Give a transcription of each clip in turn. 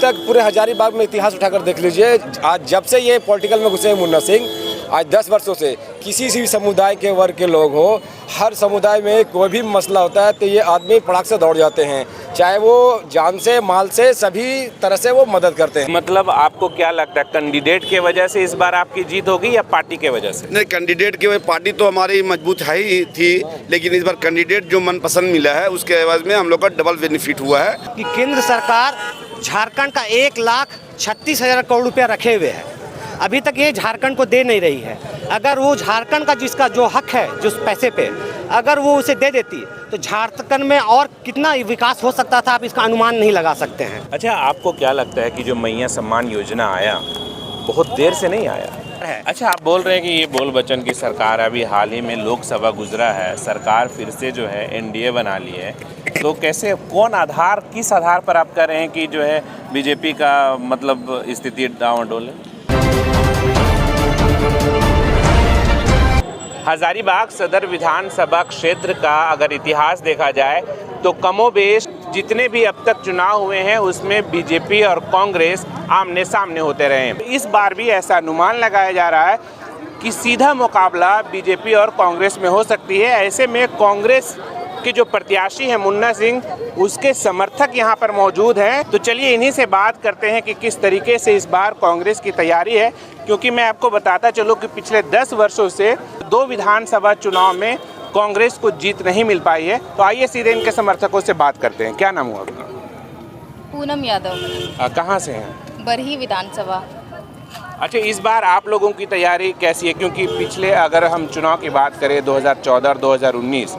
तक पूरे हजारीबाग में इतिहास उठाकर देख लीजिए, आज जब से ये पॉलिटिकल में घुसे हैं मुन्ना सिंह, आज 10 वर्षों से किसी भी समुदाय के वर्ग के लोग हो, हर समुदाय में कोई भी मसला होता है तो ये आदमी पड़ाक से दौड़ जाते हैं, चाहे वो जान से माल से सभी तरह से वो मदद करते हैं। मतलब आपको क्या लगता है, कैंडिडेट के वजह से इस बार आपकी जीत होगी या पार्टी के वजह से? नहीं, कैंडिडेट की पार्टी तो हमारी मजबूत है ही थी, लेकिन इस बार कैंडिडेट जो मनपसंद मिला है उसके एवज में हम लोग का डबल बेनिफिट हुआ है कि केंद्र सरकार झारखंड का 1,36,000 करोड़ रुपया रखे हुए है, अभी तक ये झारखंड को दे नहीं रही है। अगर वो झारखंड का जिसका जो हक है जिस पैसे पे, अगर वो उसे दे देती तो झारखंड में और कितना विकास हो सकता था, आप इसका अनुमान नहीं लगा सकते हैं। अच्छा, आपको क्या लगता है कि जो मैया सम्मान योजना आया बहुत देर से नहीं आया है? अच्छा, आप बोल रहे हैं कि ये बोल बच्चन की सरकार, अभी हाल ही में लोकसभा गुजरा है, सरकार फिर से जो है एनडीए बना ली है, तो कैसे, कौन आधार, किस आधार पर आप कह रहे हैं कि जो है बीजेपी का मतलब स्थिति डावाडोल है? हजारीबाग सदर विधानसभा क्षेत्र का अगर इतिहास देखा जाए तो कमोबेश जितने भी अब तक चुनाव हुए हैं उसमें बीजेपी और कांग्रेस आमने सामने होते रहे हैं। इस बार भी ऐसा अनुमान लगाया जा रहा है कि सीधा मुकाबला बीजेपी और कांग्रेस में हो सकती है। ऐसे में कांग्रेस के जो प्रत्याशी हैं मुन्ना सिंह, उसके समर्थक यहाँ पर मौजूद हैं। तो चलिए इन्हीं से बात करते हैं कि किस तरीके से इस बार कांग्रेस की तैयारी है, क्योंकि मैं आपको बताता चलूँ कि पिछले 10 वर्षों से 2 विधानसभा चुनाव में कांग्रेस को जीत नहीं मिल पाई है। तो आइए सीधे इनके समर्थकों से बात करते हैं। क्या नाम हुआ आपका? पूनम यादव। कहाँ से हैं? बरही विधानसभा। अच्छा, इस बार आप लोगों की तैयारी कैसी है? क्योंकि पिछले अगर हम चुनाव की बात करें 2014 और 2019,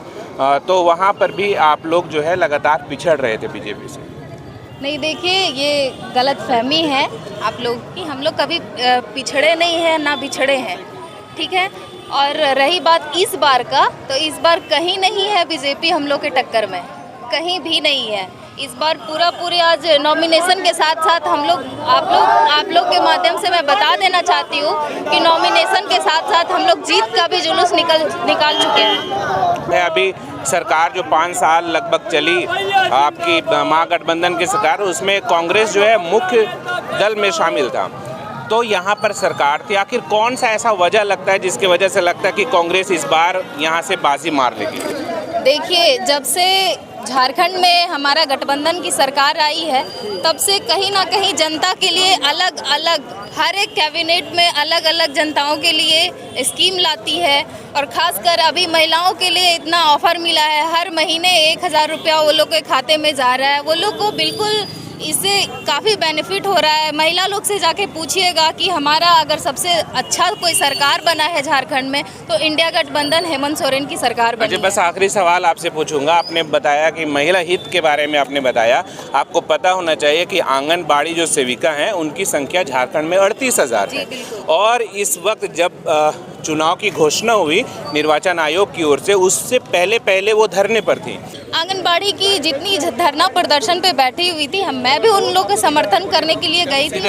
तो वहाँ पर भी आप लोग जो है लगातार पिछड़ रहे थे बीजेपी से। नहीं, देखिए ये गलत फहमी है आप लोग की, हम लोग कभी पिछड़े नहीं हैं ना बिछड़े हैं, ठीक है। और रही बात इस बार का, तो इस बार कहीं नहीं है बीजेपी हम लोग के टक्कर में, कहीं भी नहीं है। इस बार पूरे आज नॉमिनेशन के साथ साथ हम लोग आप लोग के माध्यम से मैं बता देना चाहती हूँ कि नॉमिनेशन के साथ साथ हम लोग जीत का भी जुलूस निकाल चुके हैं। अभी सरकार जो 5 साल लगभग चली आपकी महागठबंधन की सरकार, उसमें कांग्रेस जो है मुख्य दल में शामिल था, तो यहाँ पर सरकार थी। आखिर कौन सा ऐसा वजह लगता है जिसकी वजह से लगता है कि कांग्रेस इस बार यहाँ से बाजी मार लेगी? देखिए, जब से झारखंड में हमारा गठबंधन की सरकार आई है, तब से कहीं ना कहीं जनता के लिए अलग अलग, हर एक कैबिनेट में अलग अलग जनताओं के लिए स्कीम लाती है। और खासकर अभी महिलाओं के लिए इतना ऑफर मिला है, हर महीने 1,000 रुपया वो लोग के खाते में जा रहा है। वो लोग को बिल्कुल इससे काफ़ी बेनिफिट हो रहा है। महिला लोग से जाके पूछिएगा कि हमारा अगर सबसे अच्छा कोई सरकार बना है झारखंड में तो इंडिया गठबंधन हेमंत सोरेन की सरकार बनी। बस आखिरी सवाल आपसे पूछूंगा, आपने बताया कि महिला हित के बारे में आपने बताया, आपको पता होना चाहिए कि आंगनबाड़ी जो सेविका हैं उनकी संख्या झारखंड में 38,000 है। और इस वक्त जब चुनाव की घोषणा हुई निर्वाचन आयोग की ओर से, उससे पहले वो धरने पर थी। आंगनबाड़ी की जितनी धरना प्रदर्शन पे बैठी हुई थी, मैं भी उन लोगों का समर्थन करने के लिए गई थी।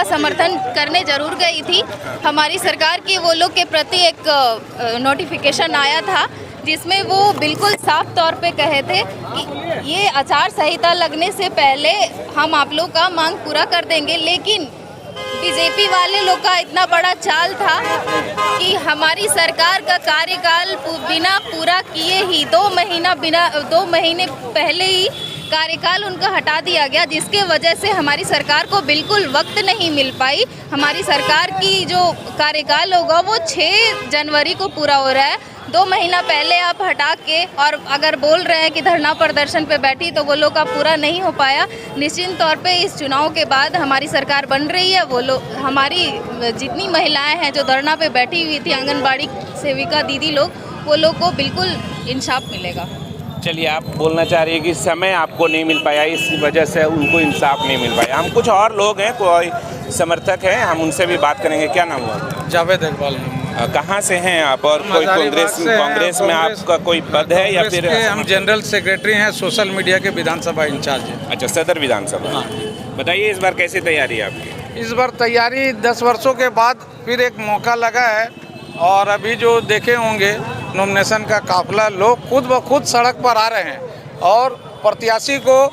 समर्थन करने जरूर गई थी। हमारी सरकार की वो लोग के प्रति एक नोटिफिकेशन आया था जिसमें वो बिल्कुल साफ तौर पे कहे थे कि ये आचार संहिता लगने से पहले हम आप लोग का मांग पूरा कर देंगे। लेकिन बीजेपी वाले लोग का इतना बड़ा चाल था कि हमारी सरकार का कार्यकाल बिना पूरा किए ही 2 महीने पहले ही कार्यकाल उनका हटा दिया गया, जिसके वजह से हमारी सरकार को बिल्कुल वक्त नहीं मिल पाई। हमारी सरकार की जो कार्यकाल होगा वो 6 जनवरी को पूरा हो रहा है। 2 महीना पहले आप हटा के और अगर बोल रहे हैं कि धरना प्रदर्शन पे बैठी, तो वो लोग का पूरा नहीं हो पाया। निश्चित तौर पे इस चुनाव के बाद हमारी सरकार बन रही है, वो लोग, हमारी जितनी महिलाएं हैं जो धरना पे बैठी हुई थी, आंगनबाड़ी सेविका दीदी लोग, वो लोग को बिल्कुल इंसाफ मिलेगा। चलिए, आप बोलना चाह रही है कि समय आपको नहीं मिल पाया, इस वजह से उनको इंसाफ नहीं मिल पाया। हम कुछ और लोग हैं, कोई समर्थक हैं, हम उनसे भी बात करेंगे। क्या नाम हुआ? जावेद इकबाल। कहाँ से हैं आप? और कोई कांग्रेस में आपका कोई पद है या फिर? हम जनरल सेक्रेटरी हैं, सोशल मीडिया के विधानसभा इंचार्ज हैं। अच्छा, सदर विधानसभा। हाँ। बताइए, इस बार कैसी तैयारी है आपकी? इस बार तैयारी 10 वर्षों के बाद फिर एक मौका लगा है। और अभी जो देखे होंगे नॉमिनेशन का काफिला, लोग खुद ब खुद सड़क पर आ रहे हैं और प्रत्याशी को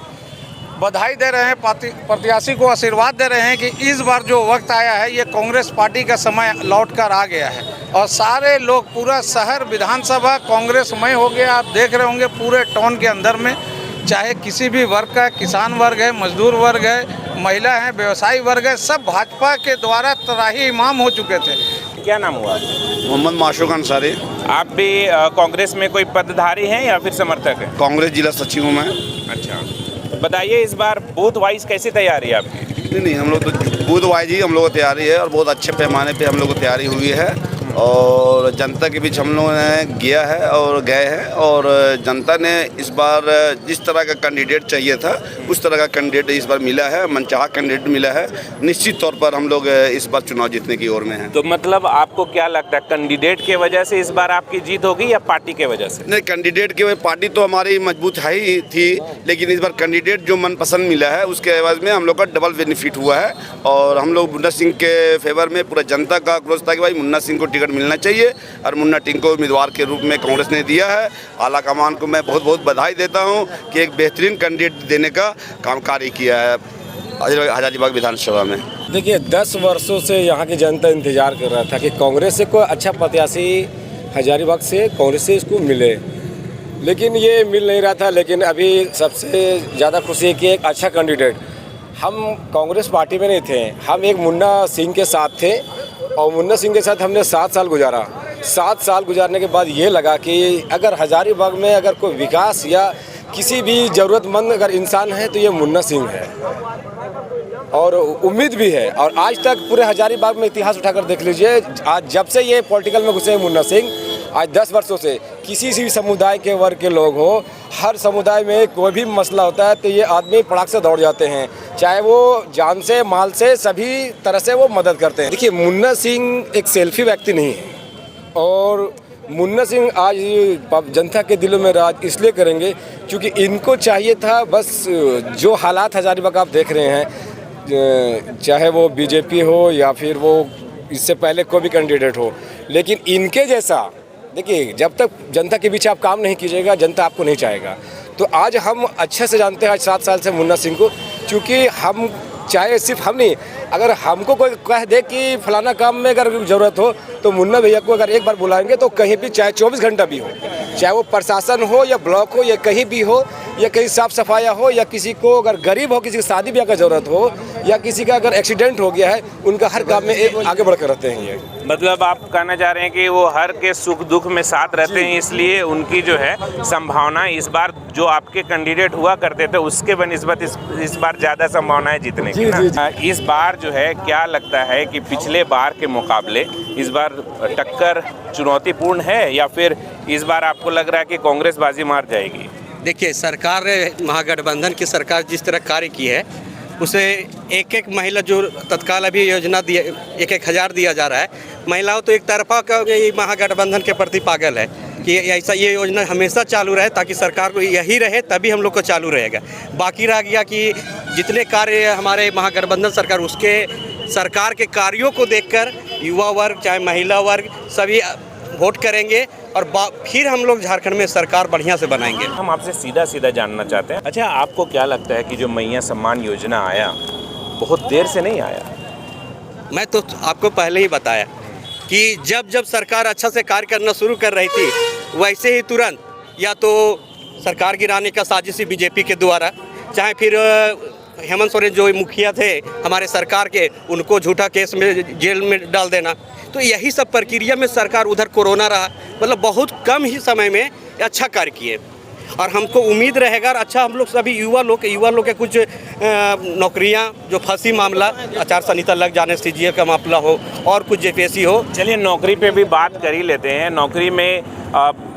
बधाई दे रहे हैं, प्रत्याशी को आशीर्वाद दे रहे हैं कि इस बार जो वक्त आया है ये कांग्रेस पार्टी का समय लौट कर आ गया है और सारे लोग, पूरा शहर विधानसभा कांग्रेसमय हो गया। आप देख रहे होंगे पूरे टाउन के अंदर में, चाहे किसी भी वर्ग का, किसान वर्ग है, मजदूर वर्ग है, महिला है, व्यवसायी वर्ग है, सब भाजपा के द्वारा तराही इमाम हो चुके थे। क्या नाम हुआ? मोहम्मद माशूक अंसारी। आप भी कांग्रेस में कोई पदधारी हैं या फिर समर्थक हैं? कांग्रेस जिला सचिव हूँ मैं। अच्छा, बताइए इस बार बूथ वाइज कैसी तैयारी है आपकी? नहीं, हम लोग तो बूथ वाइज ही हम लोग को तैयारी है और बहुत अच्छे पैमाने पे हम लोग को तैयारी हुई है और जनता के बीच हम लोगों ने गया है और गए हैं और जनता ने इस बार जिस तरह का कैंडिडेट चाहिए था उस तरह का कैंडिडेट इस बार मिला है, मनचाहा कैंडिडेट मिला है। निश्चित तौर पर हम लोग इस बार चुनाव जीतने की ओर में हैं। तो मतलब आपको क्या लगता है, कैंडिडेट की वजह से इस बार आपकी जीत होगी या पार्टी के वजह से? नहीं, कैंडिडेट की पार्टी तो हमारी मजबूत है ही थी, लेकिन इस बार कैंडिडेट जो मनपसंद मिला है उसके एवज में हम लोग का डबल बेनिफिट हुआ है और हम लोग मुन्ना सिंह के फेवर में पूरा जनता का आक्रोश था कि भाई मुन्ना सिंह को टिकट मिलना चाहिए और मुन्ना सिंह को उम्मीदवार के रूप में कांग्रेस ने दिया है। आला कमान को मैं बहुत बहुत बधाई देता हूं कि एक बेहतरीन कैंडिडेट देने का काम कार्य किया है हजारीबाग विधानसभा में। देखिए 10 वर्षों से यहाँ की जनता इंतजार कर रहा था कि कांग्रेस से कोई अच्छा प्रत्याशी हजारीबाग से कांग्रेस से इसको मिले, लेकिन ये मिल नहीं रहा था। लेकिन अभी सबसे ज़्यादा खुशी है कि एक अच्छा कैंडिडेट, हम कांग्रेस पार्टी में नहीं थे, हम एक मुन्ना सिंह के साथ थे और मुन्ना सिंह के साथ हमने 7 साल गुजारा। 7 साल गुजारने के बाद ये लगा कि अगर हजारीबाग में अगर कोई विकास या किसी भी ज़रूरतमंद अगर इंसान है तो ये मुन्ना सिंह है और उम्मीद भी है। और आज तक पूरे हजारीबाग में इतिहास उठाकर देख लीजिए, आज जब से ये पॉलिटिकल में घुसे मुन्ना सिंह, आज 10 वर्षों से किसी भी समुदाय के वर्ग के लोग हो, हर समुदाय में कोई भी मसला होता है तो ये आदमी पड़ाक से दौड़ जाते हैं, चाहे वो जान से, माल से, सभी तरह से वो मदद करते हैं। देखिए मुन्ना सिंह एक सेल्फी व्यक्ति नहीं है और मुन्ना सिंह आज जनता के दिलों में राज इसलिए करेंगे क्योंकि इनको चाहिए था बस जो हालात हजारीबाग आप देख रहे हैं, चाहे वो बीजेपी हो या फिर वो इससे पहले कोई भी कैंडिडेट हो, लेकिन इनके जैसा, देखिए जब तक जनता के बीच आप काम नहीं कीजिएगा जनता आपको नहीं चाहेगा। तो आज हम अच्छे से जानते हैं आज 7 साल से मुन्ना सिंह को, क्योंकि हम चाहे सिर्फ हम नहीं, अगर हमको कोई कह दे कि फलाना काम में अगर ज़रूरत हो तो मुन्ना भैया को अगर एक बार बुलाएंगे तो कहीं भी, चाहे 24 घंटा भी हो, चाहे वो प्रशासन हो या ब्लॉक हो या कहीं भी हो या कहीं साफ सफाया हो या किसी को अगर गरीब हो, किसी की शादी ब्याह का ज़रूरत हो या किसी का अगर एक्सीडेंट हो गया है, उनका हर काम में आगे बढ़कर रहते हैं। ये मतलब आप कहना चाह रहे हैं कि वो हर के सुख दुख में साथ रहते हैं, इसलिए उनकी जो है संभावना इस बार जो आपके कैंडिडेट हुआ करते थे उसके बनिस्बत इस बार ज़्यादा संभावना है जीतने की ना। इस बार जो है क्या लगता है कि पिछले बार के मुकाबले इस बार टक्कर चुनौतीपूर्ण है या फिर इस बार आपको लग रहा है कि कांग्रेस बाजी मार जाएगी? देखिए, सरकार महागठबंधन की सरकार जिस तरह कार्य की है उसे एक महिला जो तत्काल अभी योजना दिया 1,000 दिया जा रहा है, महिलाओं तो एक तरफा का ये महागठबंधन के प्रति पागल है कि ऐसा ये योजना हमेशा चालू रहे ताकि सरकार को यही रहे तभी हम लोग को चालू रहेगा। बाकी रह गया कि जितने कार्य हमारे महागठबंधन सरकार, उसके सरकार के कार्यों को देखकर युवा वर्ग चाहे महिला वर्ग सभी वोट करेंगे और फिर हम लोग झारखंड में सरकार बढ़िया से बनाएंगे। हम आपसे सीधा जानना चाहते हैं, अच्छा आपको क्या लगता है कि जो मैया सम्मान योजना आया बहुत देर से नहीं आया? मैं तो आपको पहले ही बताया कि जब सरकार अच्छा से कार्य करना शुरू कर रही थी वैसे ही तुरंत या तो सरकार गिराने का साजिश बीजेपी के द्वारा, चाहे फिर हेमंत सोरेन जो मुखिया थे हमारे सरकार के, उनको झूठा केस में जेल में डाल देना, तो यही सब प्रक्रिया में सरकार, उधर कोरोना रहा, मतलब बहुत कम ही समय में अच्छा कार्य किए और हमको उम्मीद रहेगा। और अच्छा हम लोग सभी युवा लोग के कुछ नौकरियां जो फंसी मामला, आचार संहिता लग जाने से CGF का मामला हो और कुछ JPSC हो। चलिए नौकरी पे भी बात कर ही लेते हैं। नौकरी में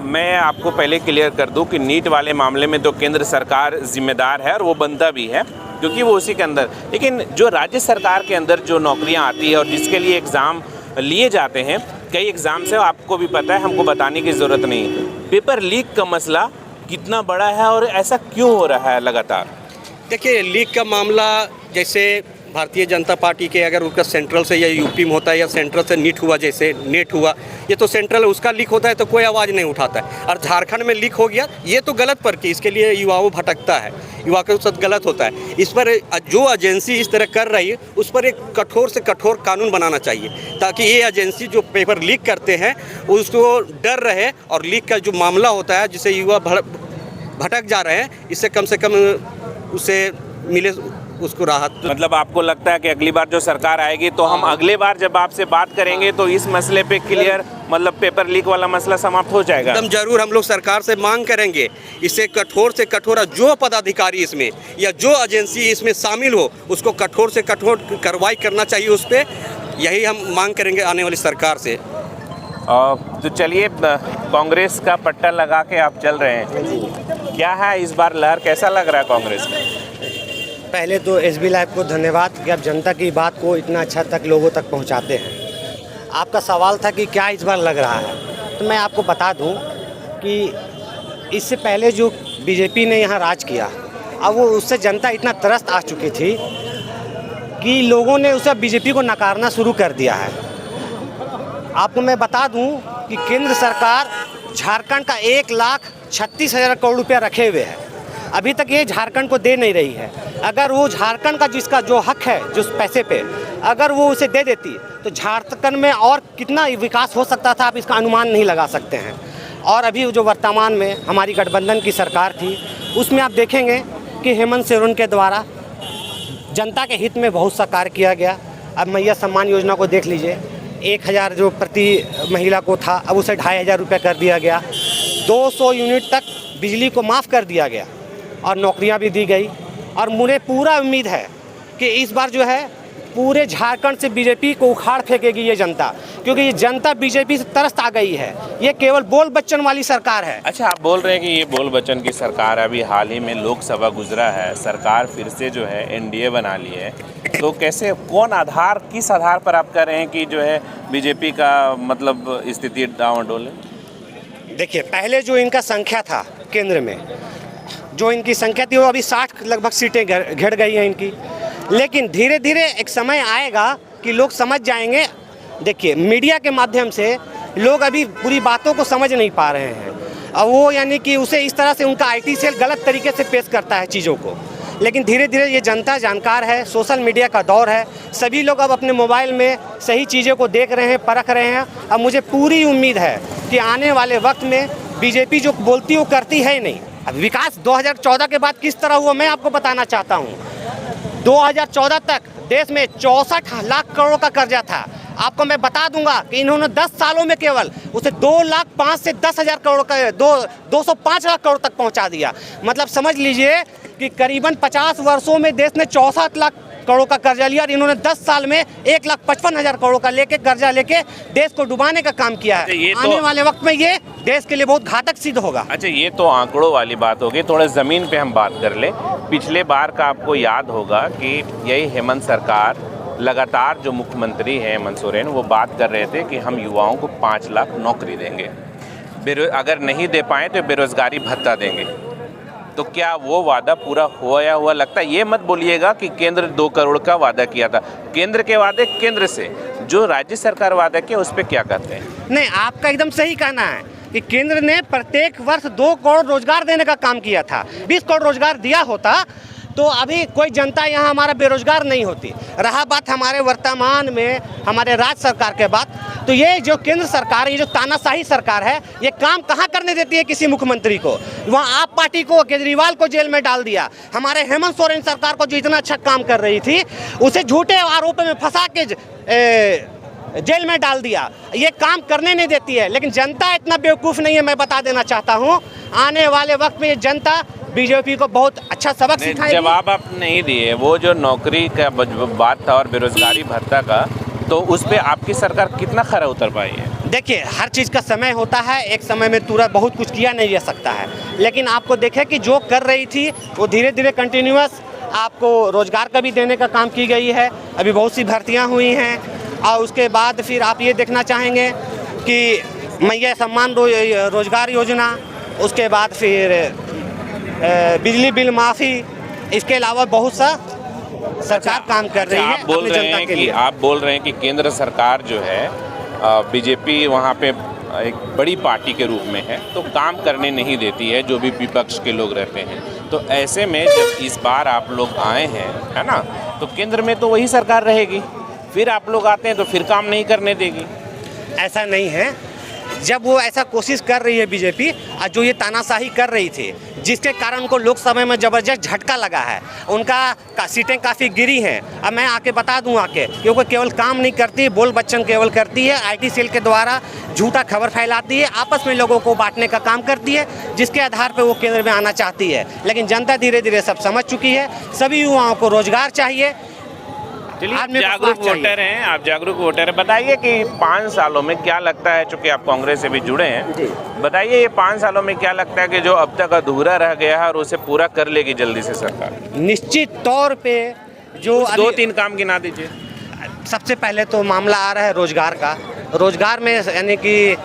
मैं आपको पहले क्लियर कर दूं कि नीट वाले मामले में तो केंद्र सरकार जिम्मेदार है और वो बनता भी है क्योंकि वो उसी के अंदर, लेकिन जो राज्य सरकार के अंदर जो नौकरियाँ आती है और जिसके लिए एग्ज़ाम लिए जाते हैं, कई एग्ज़ाम से आपको भी पता है, हमको बताने की ज़रूरत नहीं है, पेपर लीक का मसला कितना बड़ा है और ऐसा क्यों हो रहा है लगातार? देखिए, लीक का मामला जैसे भारतीय जनता पार्टी के अगर उनका सेंट्रल से या यूपी में होता है या सेंट्रल से नीट हुआ, जैसे नेट हुआ, ये तो सेंट्रल उसका लीक होता है तो कोई आवाज़ नहीं उठाता है। और झारखंड में लीक हो गया, ये तो गलत पर कि इसके लिए युवाओं भटकता है, युवा के साथ गलत होता है। इस पर जो एजेंसी इस तरह कर रही है उस पर एक कठोर से कठोर कानून बनाना चाहिए, ताकि ये एजेंसी जो पेपर लीक करते हैं उसको डर रहे, और लीक का जो मामला होता है जिससे युवा भटक जा रहे हैं, इससे कम से कम उसे मिले उसको राहत। मतलब आपको लगता है कि अगली बार जो सरकार आएगी तो हम अगले बार जब आपसे बात करेंगे तो इस मसले पे क्लियर, मतलब पेपर लीक वाला मसला समाप्त हो जाएगा? एकदम जरूर हम लोग सरकार से मांग करेंगे, इससे कठोर जो पदाधिकारी इसमें या जो एजेंसी इसमें शामिल हो उसको कठोर से कठोर कार्रवाई करना चाहिए उस पर। यही हम मांग करेंगे आने वाली सरकार से। तो चलिए, कांग्रेस का पट्टा लगा के आप चल रहे हैं, क्या है इस बार लहर, कैसा लग रहा है कांग्रेस में? पहले तो SB लाइव को धन्यवाद कि आप जनता की बात को इतना अच्छा तक लोगों तक पहुंचाते हैं। आपका सवाल था कि क्या इस बार लग रहा है, तो मैं आपको बता दूं कि इससे पहले जो बीजेपी ने यहाँ राज किया, अब वो उससे जनता इतना त्रस्त आ चुकी थी कि लोगों ने उसे बीजेपी को नकारना शुरू कर दिया है। आपको मैं बता दूं कि केंद्र सरकार झारखंड का 1,36,000 करोड़ रुपया रखे हुए है, अभी तक ये झारखंड को दे नहीं रही है। अगर वो झारखंड का जिसका जो हक है जिस पैसे पे, अगर वो उसे दे देती तो झारखंड में और कितना विकास हो सकता था, आप इसका अनुमान नहीं लगा सकते हैं। और अभी जो वर्तमान में हमारी गठबंधन की सरकार थी, उसमें आप देखेंगे कि हेमंत सोरेन के द्वारा जनता के हित में बहुत सा कार्य किया गया। अब मैया सम्मान योजना को देख लीजिए, 1,000 जो प्रति महिला को था, अब उसे 2,500 रुपये कर दिया गया। 200 यूनिट तक बिजली को माफ़ कर दिया गया और नौकरियां भी दी गई। और मुझे पूरा उम्मीद है कि इस बार जो है पूरे झारखंड से बीजेपी को उखाड़ फेंकेगी ये जनता, क्योंकि ये जनता बीजेपी से तरस आ गई है। ये केवल बोल बच्चन वाली सरकार है। अच्छा, आप बोल रहे हैं कि ये बोल बच्चन की सरकार है, अभी हाल ही में लोकसभा गुजरा है, सरकार फिर से जो है NDA बना ली है, तो कैसे, कौन आधार, किस आधार पर आप कह रहे हैं कि जो है बीजेपी का मतलब स्थिति डावाडोल है? देखिए, पहले जो इनका संख्या था केंद्र में, जो इनकी संख्या थी वो अभी 60 लगभग सीटें घट गई हैं इनकी। लेकिन धीरे धीरे एक समय आएगा कि लोग समझ जाएंगे। देखिए, मीडिया के माध्यम से लोग अभी पूरी बातों को समझ नहीं पा रहे हैं, और वो यानी कि उसे इस तरह से उनका IT सेल गलत तरीके से पेश करता है चीज़ों को। लेकिन धीरे धीरे ये जनता जानकार है, सोशल मीडिया का दौर है, सभी लोग अब अपने मोबाइल में सही चीज़ों को देख रहे हैं, परख रहे हैं। अब मुझे पूरी उम्मीद है कि आने वाले वक्त में बीजेपी जो बोलती वो करती है ही नहीं। अब विकास 2014 के बाद किस तरह हुआ मैं आपको बताना चाहता हूँ। 2014 तक देश में 64 लाख करोड़ का कर्जा था। आपको मैं बता दूंगा कि इन्होंने 10 सालों में केवल उसे 2,05,000 से 10,000 करोड़ का 205 लाख करोड़ तक पहुंचा दिया। मतलब समझ लीजिए कि करीबन 50 वर्षों में देश ने 64 लाख करोड़ का कर्जा लिया, और इन्होंने 10 साल में 1,55,000 करोड़ का कर्जा लेके देश को डुबाने का काम किया है। ये तो आने वाले वक्त में ये देश के लिए बहुत घातक सिद्ध होगा। अच्छा, ये तो आंकड़ों वाली बात होगी, थोड़ा ज़मीन पे हम बात कर ले। पिछले बार का आपको याद होगा कि यही हेमंत सरकार लगातार, जो मुख्यमंत्री हैं हेमंत सोरेन, वो बात कर रहे थे कि हम युवाओं को 5 लाख नौकरी देंगे, अगर नहीं दे पाए तो बेरोजगारी भत्ता देंगे। तो क्या वो वादा पूरा हुआ लगता है? ये मत बोलिएगा कि केंद्र 2 करोड़ का वादा किया था। केंद्र के वादे केंद्र से, जो राज्य सरकार वादा किया उस पर क्या करते हैं? नहीं, आपका एकदम सही कहना है कि केंद्र ने प्रत्येक वर्ष 2 करोड़ रोजगार देने का काम किया था। 20 करोड़ रोजगार दिया होता तो अभी कोई जनता यहाँ हमारा बेरोजगार नहीं होती। रहा बात हमारे वर्तमान में हमारे राज्य सरकार के बात, तो ये जो केंद्र सरकार, ये जो तानाशाही सरकार है, ये काम कहाँ करने देती है किसी मुख्यमंत्री को? वहाँ आप पार्टी को, केजरीवाल को जेल में डाल दिया। हमारे हेमंत सोरेन सरकार को जो इतना अच्छा काम कर रही थी, उसे झूठे आरोप में फंसा के जेल में डाल दिया। ये काम करने नहीं देती है। लेकिन जनता इतना बेवकूफ़ नहीं है, मैं बता देना चाहता हूँ। आने वाले वक्त में ये जनता बीजेपी को बहुत अच्छा सबक सिखाएगी। जवाब आप नहीं दिए, वो जो नौकरी का बात था और बेरोजगारी भत्ता का, तो उस पर आपकी सरकार कितना खरा उतर पाई है? देखिए, हर चीज़ का समय होता है, एक समय में तुरंत बहुत कुछ किया नहीं जा सकता है। लेकिन आपको देखें कि जो कर रही थी वो धीरे धीरे कंटिन्यूअस आपको रोजगार का भी देने का काम की गई है। अभी बहुत सी भर्तियाँ हुई हैं, और उसके बाद फिर आप ये देखना चाहेंगे कि मैया सम्मान रोजगार योजना, उसके बाद फिर बिजली बिल माफ़ी, इसके अलावा बहुत सा सरकार काम कर रही है आप बोल अपनी रहे जनता हैं के कि लिए। आप बोल रहे हैं कि केंद्र सरकार जो है बीजेपी वहाँ पे एक बड़ी पार्टी के रूप में है तो काम करने नहीं देती है जो भी विपक्ष के लोग रहते हैं। तो ऐसे में जब इस बार आप लोग आए हैं, है ना, तो केंद्र में तो वही सरकार रहेगी, फिर आप लोग आते हैं तो फिर काम नहीं करने देगी। ऐसा नहीं है। जब वो ऐसा कोशिश कर रही है बीजेपी, और जो ये तानाशाही कर रही थी, जिसके कारण उनको लोकसभा में ज़बरदस्त झटका लगा है, उनका सीटें काफ़ी गिरी हैं। अब मैं आके बता दूं क्योंकि केवल काम नहीं करती, बोल बच्चन केवल करती है, आईटी सेल के द्वारा झूठा खबर फैलाती है, आपस में लोगों को बांटने का काम करती है, जिसके आधार पर वो केंद्र में आना चाहती है। लेकिन जनता धीरे धीरे सब समझ चुकी है। सभी युवाओं को रोजगार चाहिए। आप जागरूक वोटर हैं, आप जागरूक वोटर हैं। बताइए कि 5 सालों में क्या लगता है, चूंकि आप कांग्रेस से भी जुड़े हैं, बताइए ये 5 सालों में क्या लगता है कि जो अब तक अधूरा रह गया है और उसे पूरा कर लेगी जल्दी से सरकार? निश्चित तौर पे जो 2-3 काम गिना दीजिए। सबसे पहले तो मामला आ रहा है रोजगार का। रोजगार में यानी कि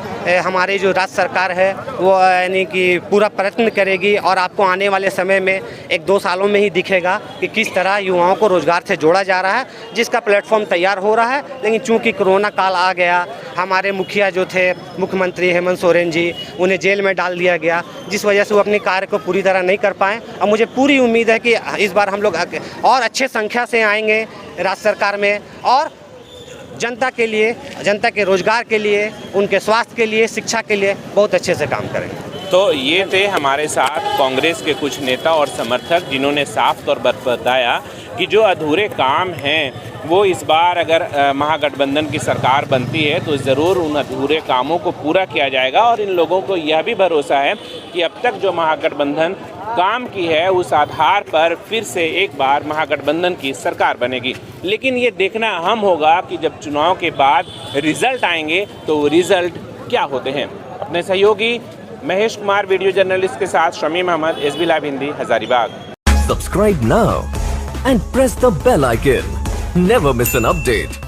हमारी जो राज्य सरकार है वो यानी कि पूरा प्रयत्न करेगी और आपको आने वाले समय में 1-2 सालों में ही दिखेगा कि किस तरह युवाओं को रोजगार से जोड़ा जा रहा है, जिसका प्लेटफॉर्म तैयार हो रहा है। लेकिन चूंकि कोरोना काल आ गया, हमारे मुखिया जो थे मुख्यमंत्री हेमंत सोरेन जी, उन्हें जेल में डाल दिया गया, जिस वजह से वो अपने कार्य को पूरी तरह नहीं कर पाए। और मुझे पूरी उम्मीद है कि इस बार हम लोग और अच्छे संख्या से आएंगे राज्य सरकार में और जनता के लिए, जनता के रोजगार के लिए, उनके स्वास्थ्य के लिए, शिक्षा के लिए बहुत अच्छे से काम करेंगे। तो ये थे हमारे साथ कांग्रेस के कुछ नेता और समर्थक, जिन्होंने साफ तौर पर बताया कि जो अधूरे काम हैं वो इस बार अगर महागठबंधन की सरकार बनती है तो ज़रूर उन अधूरे कामों को पूरा किया जाएगा। और इन लोगों को यह भी भरोसा है कि अब तक जो महागठबंधन काम की है उस आधार पर फिर से एक बार महागठबंधन की सरकार बनेगी। लेकिन ये देखना अहम होगा कि जब चुनाव के बाद रिजल्ट आएंगे तो वो रिजल्ट क्या होते हैं। अपने सहयोगी महेश कुमार वीडियो जर्नलिस्ट के साथ Shamim Ahmad, SB live Hindi, Hazaribagh. Subscribe now and press the bell icon. Never miss an update.